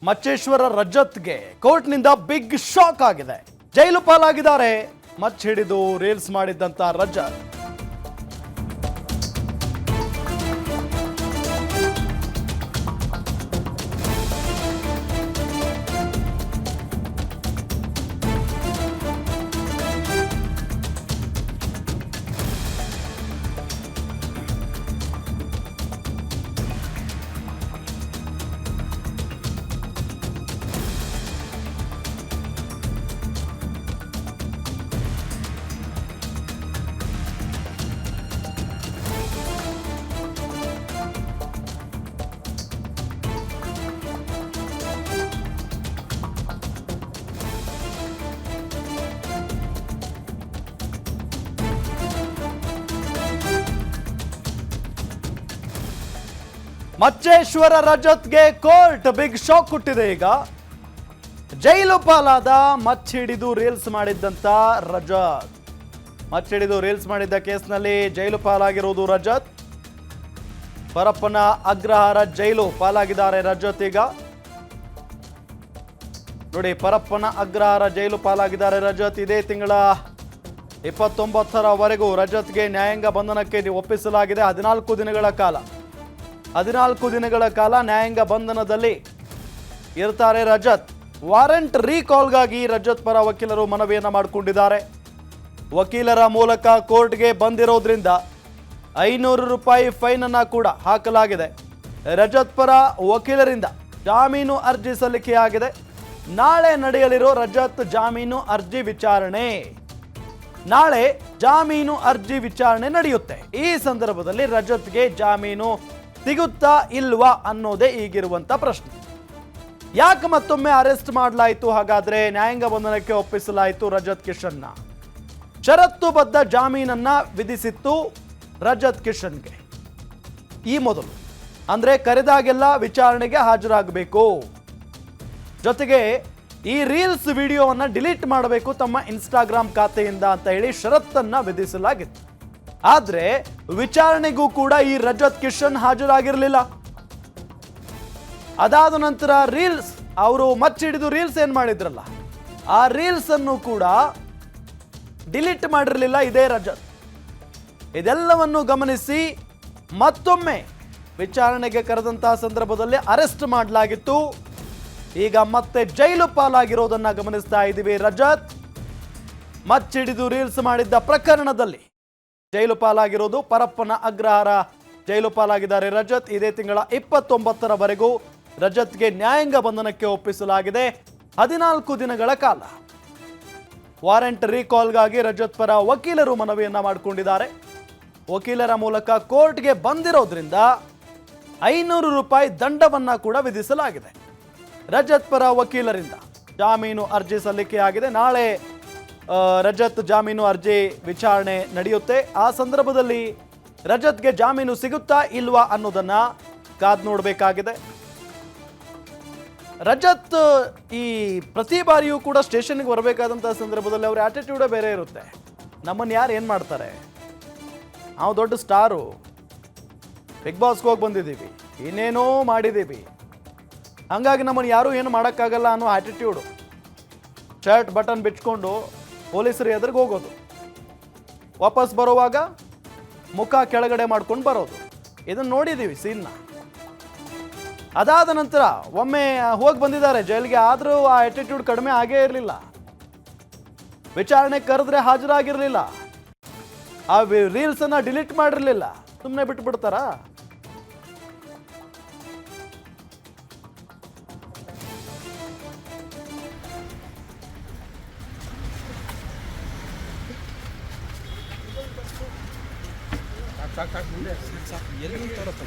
ಮಚ್ಚೇಶ್ವರ ರಜತ್ಗೆ ಕೋರ್ಟ್ನಿಂದ big shock ಆಗಿದೆ. ಜೈಲು ಪಾಲಾಗಿದ್ದಾರೆ. ಮಚ್ಚ ಹಿಡಿದು ರೀಲ್ಸ್ ಮಾಡಿದ್ದಂತ ರಜತ್. ಮಚ್ಚೇಶ್ವರ ರಜತ್ಗೆ ಕೋರ್ಟ್ ಬಿಗ್ ಶಾಕ್ ಕೊಟ್ಟಿದೆ. ಈಗ ಜೈಲು ಪಾಲಾದ ಮಚ್ಚ ಹಿಡಿದು ರೀಲ್ಸ್ ಮಾಡಿದ್ದಂತ ರಜತ್. ಮಚ್ಚ ಹಿಡಿದು ರೀಲ್ಸ್ ಮಾಡಿದ್ದ ಕೇಸ್ನಲ್ಲಿ ಜೈಲು ಪಾಲಾಗಿರುವುದು ರಜತ್. ಪರಪ್ಪನ ಅಗ್ರಹಾರ ಜೈಲು ಪಾಲಾಗಿದ್ದಾರೆ ರಜತ್. ಈಗ ನೋಡಿ, ಪರಪ್ಪನ ಅಗ್ರಹಾರ ಜೈಲು ಪಾಲಾಗಿದ್ದಾರೆ ರಜತ್. ಇದೇ ತಿಂಗಳ 29ರವರೆಗೂ ರಜತ್ಗೆ ನ್ಯಾಯಾಂಗ ಬಂಧನಕ್ಕೆ ಒಪ್ಪಿಸಲಾಗಿದೆ. 14 ದಿನಗಳ ಕಾಲ ನ್ಯಾಯಾಂಗ ಬಂಧನದಲ್ಲಿ ಇರ್ತಾರೆ ರಜತ್. ವಾರೆಂಟ್ ರೀಕಾಲ್ಗಾಗಿ ರಜತ್ ಪರ ವಕೀಲರು ಮನವಿಯನ್ನ ಮಾಡಿಕೊಂಡಿದ್ದಾರೆ. ವಕೀಲರ ಮೂಲಕ ಕೋರ್ಟ್ಗೆ ಬಂದಿರೋದ್ರಿಂದ 500 ರೂಪಾಯಿ ಫೈನ್ ಅನ್ನ ಕೂಡ ಹಾಕಲಾಗಿದೆ. ರಜತ್ ಪರ ವಕೀಲರಿಂದ ಜಾಮೀನು ಅರ್ಜಿ ಸಲ್ಲಿಕೆಯಾಗಿದೆ. ನಾಳೆ ನಡೆಯಲಿರೋ ರಜತ್ ಜಾಮೀನು ಅರ್ಜಿ ವಿಚಾರಣೆ. ನಾಳೆ ಜಾಮೀನು ಅರ್ಜಿ ವಿಚಾರಣೆ ನಡೆಯುತ್ತೆ. ಈ ಸಂದರ್ಭದಲ್ಲಿ ರಜತ್ಗೆ ಜಾಮೀನು ಸಿಗುತ್ತಾ ಇಲ್ವಾ ಅನ್ನೋದೇ ಈಗಿರುವಂತ ಪ್ರಶ್ನೆ. ಯಾಕೆ ಮತ್ತೊಮ್ಮೆ ಅರೆಸ್ಟ್ ಮಾಡಲಾಯಿತು? ಹಾಗಾದ್ರೆ ನ್ಯಾಯಾಂಗ ಬಂಧನಕ್ಕೆ ಒಪ್ಪಿಸಲಾಯಿತು ರಜತ್ ಕಿಶನ್ನ. ಷರತ್ತುಬದ್ಧ ಜಾಮೀನನ್ನ ವಿಧಿಸಿತ್ತು ರಜತ್ ಕಿಶನ್ಗೆ. ಈ ಮೊದಲು ಅಂದ್ರೆ ಕರೆದಾಗೆಲ್ಲ ವಿಚಾರಣೆಗೆ ಹಾಜರಾಗಬೇಕು, ಜೊತೆಗೆ ಈ ರೀಲ್ಸ್ ವಿಡಿಯೋವನ್ನ ಡಿಲೀಟ್ ಮಾಡಬೇಕು ತಮ್ಮ ಇನ್ಸ್ಟಾಗ್ರಾಮ್ ಖಾತೆಯಿಂದ ಅಂತ ಹೇಳಿ ಷರತ್ತನ್ನ ವಿಧಿಸಲಾಗಿತ್ತು. ಆದ್ರೆ ವಿಚಾರಣೆಗೂ ಕೂಡ ಈ ರಜತ್ ಕಿಶನ್ ಹಾಜರಾಗಿರಲಿಲ್ಲ. ಅದಾದ ನಂತರ ರೀಲ್ಸ್, ಅವರು ಮಚ್ಚ ಹಿಡಿದು ರೀಲ್ಸ್ ಏನ್ ಮಾಡಿದ್ರಲ್ಲ, ಆ ರೀಲ್ಸ್ ಅನ್ನು ಕೂಡ ಡಿಲೀಟ್ ಮಾಡಿರಲಿಲ್ಲ ಇದೇ ರಜತ್. ಇದೆಲ್ಲವನ್ನು ಗಮನಿಸಿ ಮತ್ತೊಮ್ಮೆ ವಿಚಾರಣೆಗೆ ಕರೆದಂತಹ ಸಂದರ್ಭದಲ್ಲಿ ಅರೆಸ್ಟ್ ಮಾಡಲಾಗಿತ್ತು. ಈಗ ಮತ್ತೆ ಜೈಲು ಪಾಲಾಗಿರೋದನ್ನ ಗಮನಿಸ್ತಾ ಇದ್ದೀವಿ. ರಜತ್ ಮಚ್ಚ ಹಿಡಿದು ರೀಲ್ಸ್ ಮಾಡಿದ್ದ ಪ್ರಕರಣದಲ್ಲಿ ಜೈಲು ಪಾಲಾಗಿರೋದು. ಪರಪ್ಪನ ಅಗ್ರಹಾರ ಜೈಲು ಪಾಲಾಗಿದ್ದಾರೆ ರಜತ್. ಇದೇ ತಿಂಗಳ 29ರವರೆಗೂ ರಜತ್ಗೆ ನ್ಯಾಯಾಂಗ ಬಂಧನಕ್ಕೆ ಒಪ್ಪಿಸಲಾಗಿದೆ. 14 ದಿನಗಳ ಕಾಲ ವಾರೆಂಟ್ ರೀಕಾಲ್ಗಾಗಿ ರಜತ್ ಪರ ವಕೀಲರು ಮನವಿಯನ್ನ ಮಾಡಿಕೊಂಡಿದ್ದಾರೆ. ವಕೀಲರ ಮೂಲಕ ಕೋರ್ಟ್ಗೆ ಬಂದಿರೋದ್ರಿಂದ 500 ರೂಪಾಯಿ ದಂಡವನ್ನ ಕೂಡ ವಿಧಿಸಲಾಗಿದೆ. ರಜತ್ ಪರ ವಕೀಲರಿಂದ ಜಾಮೀನು ಅರ್ಜಿ ಸಲ್ಲಿಕೆಯಾಗಿದೆ. ನಾಳೆ ರಜತ್ ಜಾಮೀನು ಅರ್ಜಿ ವಿಚಾರಣೆ ನಡೆಯುತ್ತೆ. ಆ ಸಂದರ್ಭದಲ್ಲಿ ರಜತ್ಗೆ ಜಾಮೀನು ಸಿಗುತ್ತಾ ಇಲ್ವಾ ಅನ್ನೋದನ್ನ ಕಾದ್ ನೋಡಬೇಕಾಗಿದೆ. ರಜತ್ ಈ ಪ್ರತಿ ಬಾರಿಯೂ ಕೂಡ ಸ್ಟೇಷನ್ಗೆ ಬರಬೇಕಾದಂತಹ ಸಂದರ್ಭದಲ್ಲಿ ಅವ್ರ ಆಟಿಟ್ಯೂಡೇ ಬೇರೆ ಇರುತ್ತೆ. ನಮ್ಮನ್ನು ಯಾರು ಏನು ಮಾಡ್ತಾರೆ, ನಾವು ದೊಡ್ಡ ಸ್ಟಾರು, ಬಿಗ್ ಬಾಸ್ಗೆ ಹೋಗಿ ಬಂದಿದ್ದೀವಿ, ಇನ್ನೇನೋ ಮಾಡಿದ್ದೀವಿ, ಹಂಗಾಗಿ ನಮ್ಮನ್ನು ಯಾರೂ ಏನು ಮಾಡೋಕ್ಕಾಗಲ್ಲ ಅನ್ನೋ ಆಟಿಟ್ಯೂಡು. ಶರ್ಟ್ ಬಟನ್ ಬಿಚ್ಕೊಂಡು ಪೊಲೀಸರು ಎದುರಿಗೆ ಹೋಗೋದು, ವಾಪಸ್ ಬರುವಾಗ ಮುಖ ಕೆಳಗಡೆ ಮಾಡ್ಕೊಂಡು ಬರೋದು, ಇದನ್ನು ನೋಡಿದ್ದೀವಿ ಸೀನ್ನ. ಅದಾದ ನಂತರ ಒಮ್ಮೆ ಹೋಗಿ ಬಂದಿದ್ದಾರೆ ಜೈಲಿಗೆ, ಆದರೂ ಆ ಆಟಿಟ್ಯೂಡ್ ಕಡಿಮೆ ಆಗೇ ಇರಲಿಲ್ಲ. ವಿಚಾರಣೆ ಕರೆದ್ರೆ ಹಾಜರಾಗಿರಲಿಲ್ಲ, ಆ ರೀಲ್ಸನ್ನು ಡಿಲೀಟ್ ಮಾಡಿರಲಿಲ್ಲ. ಸುಮ್ಮನೆ ಬಿಟ್ಬಿಡ್ತಾರಾ? ಸಾಕು ಎಲ್ಲಿ ತೋರಪ್ಪ